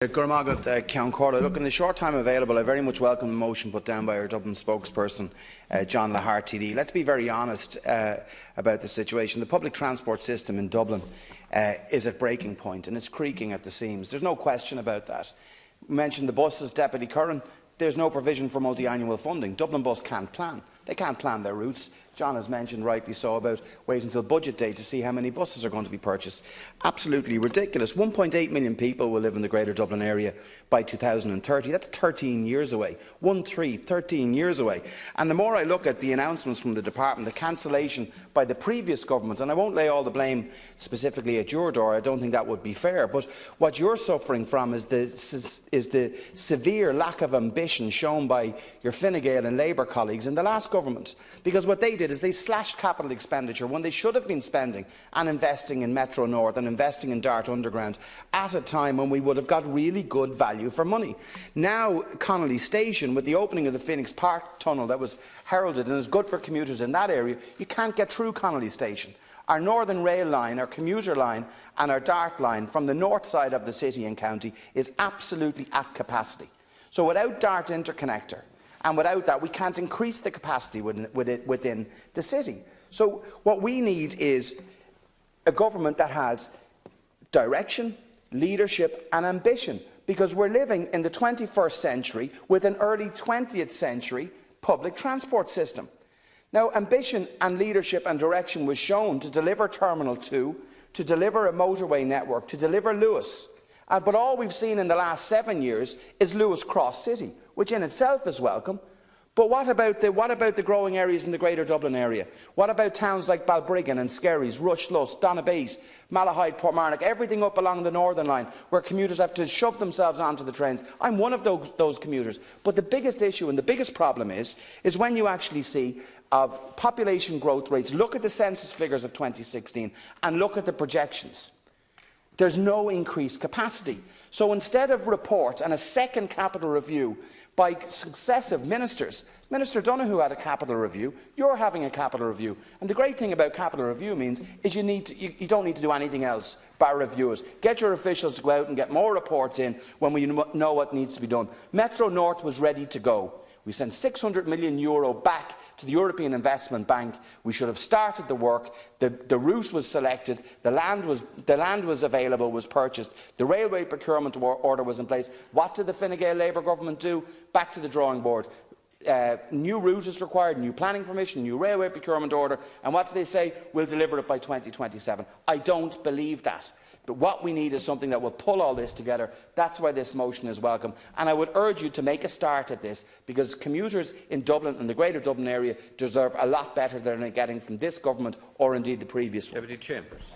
Look, in the short time available, I very much welcome the motion put down by our Dublin spokesperson, John Lahart TD. Let's be very honest about the situation. The public transport system in Dublin is at breaking point and it's creaking at the seams. There's no question about that. You mentioned the buses, Deputy Curran. There's no provision for multi-annual funding. Dublin Bus can't plan. They can't plan their routes. John has mentioned, rightly so, about waiting until budget day to see how many buses are going to be purchased. Absolutely ridiculous. 1.8 million people will live in the Greater Dublin area by 2030. That's 13 years away. 13 years away. And the more I look at the announcements from the department, the cancellation by the previous government, and I won't lay all the blame specifically at your door, I don't think that would be fair, but what you're suffering from is the severe lack of ambition shown by your Fine Gael and Labour colleagues in the last government. Because what they did is they slashed capital expenditure when they should have been spending and investing in Metro North and investing in Dart Underground at a time when we would have got really good value for money. Now, Connolly Station, with the opening of the Phoenix Park tunnel that was heralded and is good for commuters in that area, you can't get through Connolly Station. Our Northern Rail line, our commuter line and our Dart line from the north side of the city and county is absolutely at capacity. So without Dart Interconnector, and without that, we can't increase the capacity within the city. So what we need is a government that has direction, leadership and ambition, because we're living in the 21st century with an early 20th century public transport system. Now, ambition and leadership and direction was shown to deliver Terminal 2, to deliver a motorway network, to deliver Lewis. But all we've seen in the last 7 years is Lewis Cross City, which in itself is welcome. But what about the growing areas in the Greater Dublin area? What about towns like Balbriggan and Skerries, Rush Luss, Donabate, Malahide, Portmarnock, everything up along the Northern Line, where commuters have to shove themselves onto the trains? I'm one of those commuters. But the biggest issue and the biggest problem is when you actually see of population growth rates, look at the census figures of 2016 and look at the projections. There's no increased capacity. So instead of reports and a second capital review by successive ministers, Minister Donoghue had a capital review, you're having a capital review. And the great thing about capital review means is you don't need to do anything else but review it. Get your officials to go out and get more reports in when we know what needs to be done. Metro North was ready to go. We sent €600 million back to the European Investment Bank. We should have started the work. The route was selected. The land was available, was purchased. The railway procurement order was in place. What did the Fine Gael Labour government do? Back to the drawing board. New route is required, new planning permission, new railway procurement order. And what do they say? We'll deliver it by 2027. I don't believe that. But what we need is something that will pull all this together. That's why this motion is welcome. And I would urge you to make a start at this, because commuters in Dublin and the Greater Dublin area deserve a lot better than they're getting from this government or indeed the previous one. Deputy Chambers.